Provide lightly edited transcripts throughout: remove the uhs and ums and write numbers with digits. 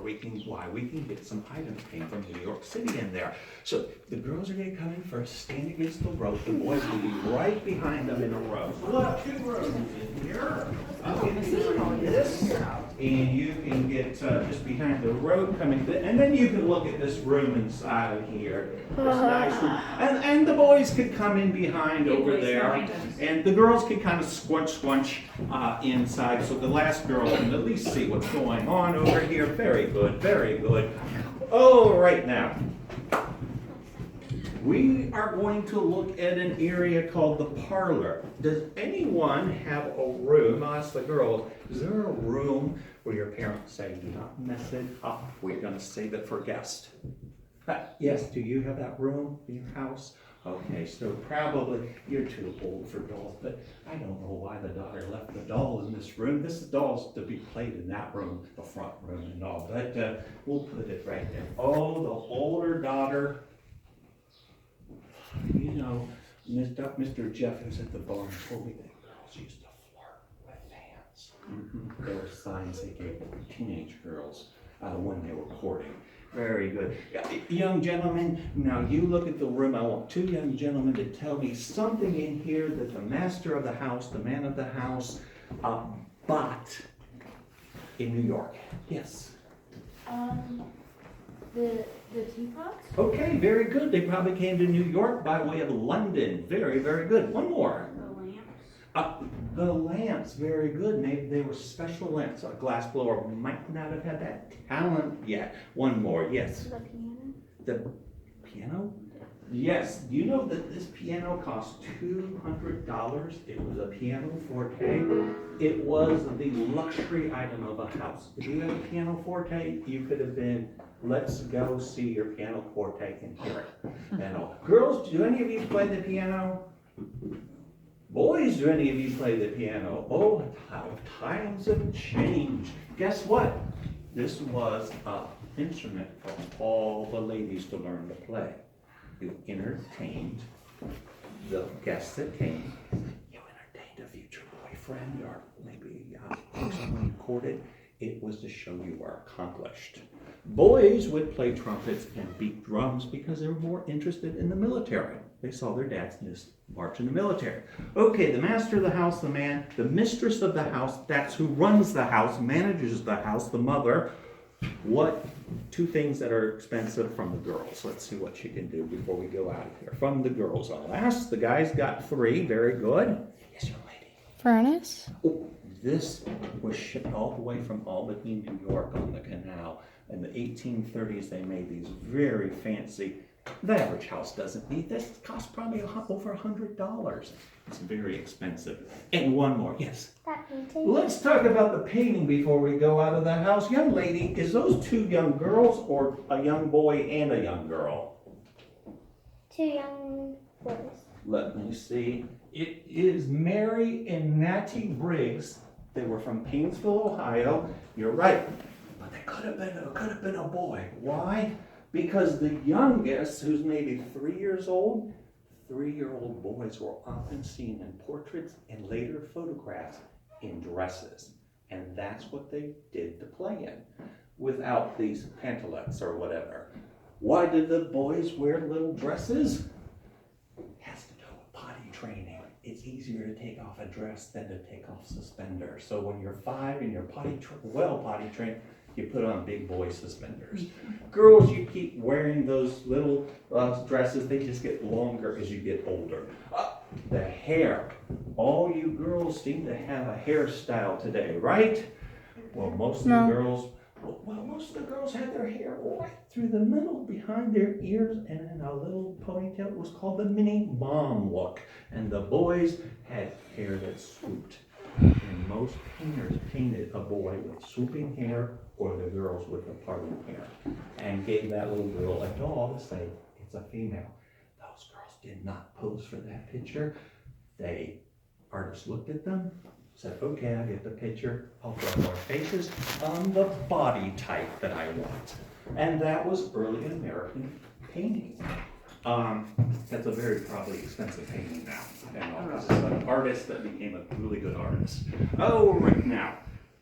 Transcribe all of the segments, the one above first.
we can get some items came from New York City in there. So the girls are gonna come in first, stand against the rope, the boys will be right behind them in a row. So we'll have 2 rows in here. I'll get behind this, and you can get just behind the rope coming, and then you can look at this room inside of here. This nice room. And the boys could come in behind over there, and the girls could kind of squunch inside, so the last girl can at least see what's going on over here. Very good, very good. All right, now, we are going to look at an area called the parlor. Does anyone have a room? I'll ask the girls, is there a room where your parents say, do not mess it up, we're gonna save it for guests? Yes, do you have that room in your house? Okay, so probably you're too old for dolls, but I don't know why the daughter left the doll in this room. This doll's to be played in that room, the front room and all, but we'll put it right there. Oh, the older daughter, you know, Mr. Jeff who's at the barn told me that girls used to flirt with fans. There were signs they gave teenage girls when they were courting. Very good. Young gentlemen, now you look at the room. I want 2 young gentlemen to tell me something in here that the master of the house, the man of the house, bought in New York. Yes. The teapots? Okay, very good. They probably came to New York by way of London. Very, very good. One more. The lamps? The lamps, very good. Maybe they were special lamps. A glass blower might not have had that talent yet. One more, yes. The piano? The piano? Yes. Do you know that this piano cost $200? It was a piano forte. It was the luxury item of a house. If you had a piano forte, you could have been, let's go see your piano forte and hear it. And all. Girls, do any of you play the piano? Boys, do any of you play the piano? Oh, how times have changed. Guess what? This was an instrument for all the ladies to learn to play. You entertained the guests that came. You entertained a future boyfriend or maybe someone you courted. It was to show you were accomplished. Boys would play trumpets and beat drums because they were more interested in the military. They saw their dads march in the military. Okay, the master of the house, the man, the mistress of the house, that's who runs the house, manages the house, the mother. What 2 things that are expensive from the girls? Let's see what she can do before we go out of here. From the girls, I'll ask. The guys got 3, very good. Yes, young lady. Furnace? Oh, this was shipped all the way from Albany, New York on the canal. In the 1830s, they made these very fancy. The average house doesn't need this. It costs probably over $100. It's very expensive. And one more, yes. That painting? Let's talk about the painting before we go out of the house. Young lady, is those 2 young girls or a young boy and a young girl? 2 young boys. Let me see. It is Mary and Natty Briggs. They were from Painesville, Ohio. You're right. But they could have been a boy. Why? Because the youngest, who's maybe 3 years old, 3-year-old boys were often seen in portraits and later photographs in dresses. And that's what they did to play in, without these pantalettes or whatever. Why did the boys wear little dresses? It has to do with potty training. It's easier to take off a dress than to take off suspenders. So when you're 5 and you're potty trained, you put on big boy suspenders. Girls, you keep wearing those little dresses, they just get longer as you get older. The hair. All you girls seem to have a hairstyle today, right? Well, most of the girls had their hair right through the middle, behind their ears, and in a little ponytail. It was called the mini mom look. And the boys had hair that swooped. And most painters painted a boy with swooping hair or the girls with the parting hair and gave that little girl a doll to say it's a female. Those girls did not pose for that picture. Artists looked at them, said, okay, I get the picture. I'll draw more faces on the body type that I want. And that was early American painting. That's a very probably expensive painting now. And this is an artist that became a really good artist. Oh, right now,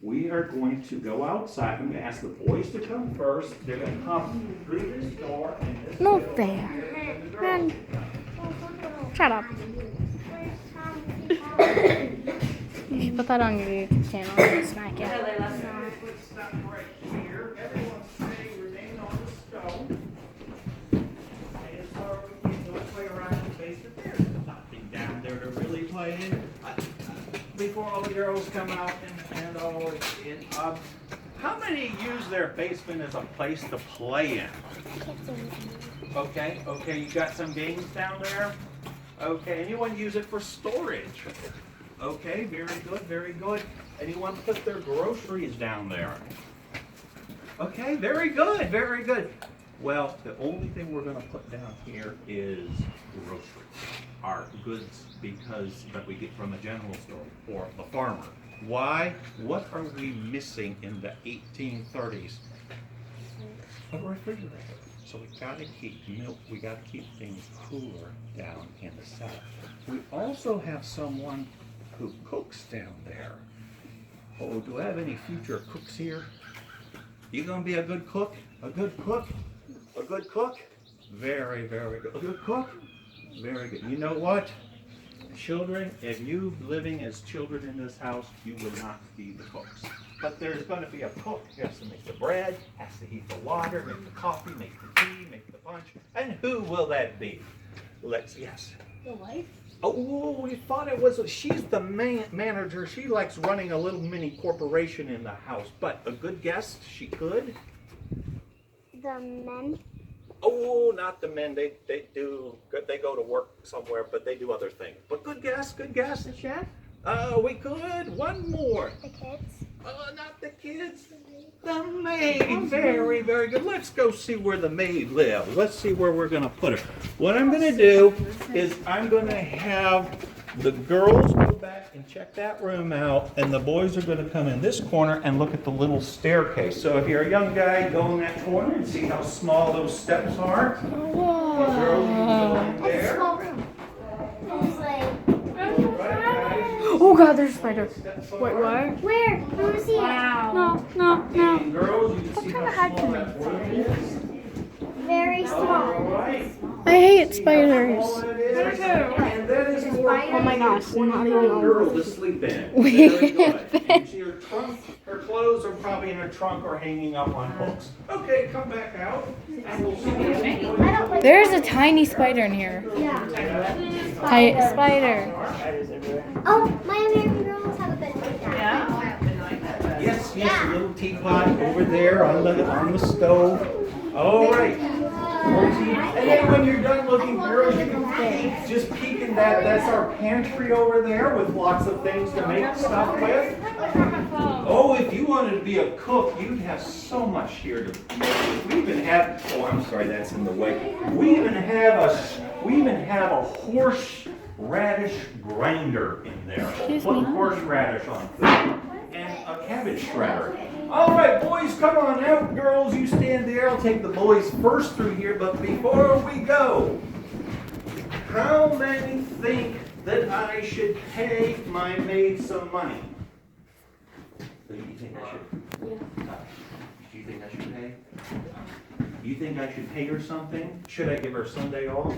we are going to go outside. I'm gonna ask the boys to come first. They're gonna come through this door and this No door fair. here, and the girls Man. will come. Shut up. You should put that on your YouTube channel and smack it. Let's stop right here. Everyone say remain on the stone. And so we can go play around in the basement. There's nothing down there to really play in. Before all the girls come out and all in, how many use their basement as a place to play in? Okay, you got some games down there? Okay, anyone use it for storage? Okay, very good. Anyone put their groceries down there? Okay, very good. Well, the only thing we're gonna put down here is groceries, our goods that we get from the general store or the farmer. Why? What are we missing in the 1830s? A refrigerator. So we gotta keep milk, we gotta keep things cooler down in the south. We also have someone who cooks down there. Oh, do I have any future cooks here? You gonna be a good cook? A good cook? A good cook? Very good. A good cook? Very good. You know what? Children, if you living as children in this house, you will not be the cooks. But there's going to be a cook who has to make the bread, has to heat the water, make the coffee, make the tea, make the punch. And who will that be? Yes. The wife? Oh, we thought it was, she's the manager. She likes running a little mini corporation in the house. But a good guess, she could? The men? Oh, not the men. They go to work somewhere, but they do other things. But good guess. The chef? We could. One more. The kids? Not the kids. The maid. Very good. Let's go see where the maid lives. Let's see where we're gonna put her. What I'm gonna do is I'm gonna have the girls go back and check that room out, and the boys are gonna come in this corner and look at the little staircase. So if you're a young guy, go in that corner and see how small those steps are. Whoa. The girls, you can go in It's a there. small room. It's like, Right, guys? Oh god, there's a spider. Steps Wait, are. what? where? Let me see it. No. And girls, you can see trying to how hide small from that room is. Very All small. right. I hate spiders. And that is for Oh my gosh, I'm not even 20-year-old on girl to sleep in. Wait. Very good. You can see her trunk, her clothes are probably in her trunk or hanging up on hooks. Okay, come back out. And we'll see what I don't like There's a tiny spider in here. Yeah. Spider. Oh, my American girls have a bed like that. Yes, a little teapot over there on the stove. All right. And then when you're done looking, girls, you can just peek in that. That's our pantry over there with lots of things to make stuff with. Oh, if you wanted to be a cook, you'd have so much here to make. We even have. Oh, I'm sorry, that's in the way. We even have a horseradish grinder in there. Excuse Put me? horseradish on food and a cabbage shredder. All right, boys, come on out. Girls, you stand there. I'll take the boys first through here. But before we go, how many think that I should pay my maid some money? Do you think I should? Yeah. Do you think I should pay? You think I should pay her something? Should I give her Sunday off?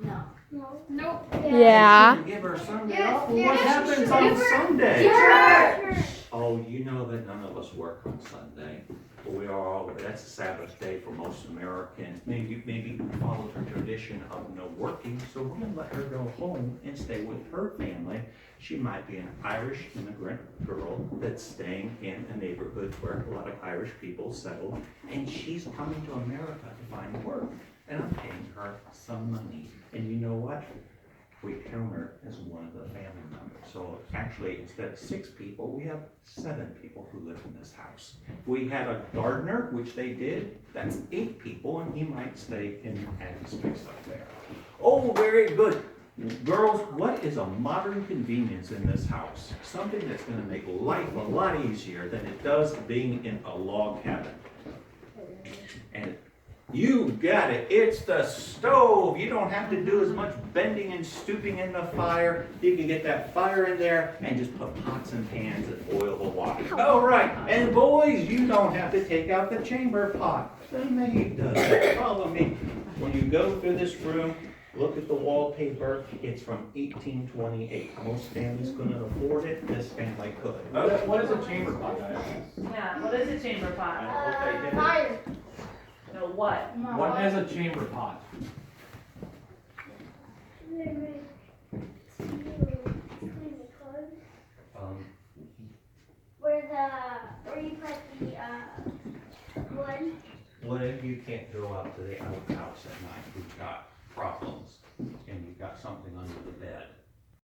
Yeah. Shouldn't give her Sunday off? Well, what happens on Sunday? Oh, you know that none of us work on Sunday. But we are all, that's a Sabbath day for most Americans. Maybe we follow the tradition of no working, so we're gonna let her go home and stay with her family. She might be an Irish immigrant girl that's staying in a neighborhood where a lot of Irish people settle, and she's coming to America to find work. And I'm paying her some money. And you know what? We count her as one of the family members. So actually, instead of 6 people, we have 7 people who live in this house. We had a gardener, which they did. That's 8 people, and he might stay in the attic space up there. Oh, very good. Girls, what is a modern convenience in this house? Something that's going to make life a lot easier than it does being in a log cabin. And You got it. It's the stove. You don't have to do as much bending and stooping in the fire. You can get that fire in there and just put pots and pans and boil the water. All right. And boys, you don't have to take out the chamber pot. The maid does it. Follow me. When you go through this room, look at the wallpaper. It's from 1828. Most families couldn't afford it. This family could. What is a chamber pot? Yeah, what is a chamber pot? Fire. No, what? What is a chamber pot? Where you put the wood. What if you can't go out to the outhouse at night? You've got problems and you've got something under the bed.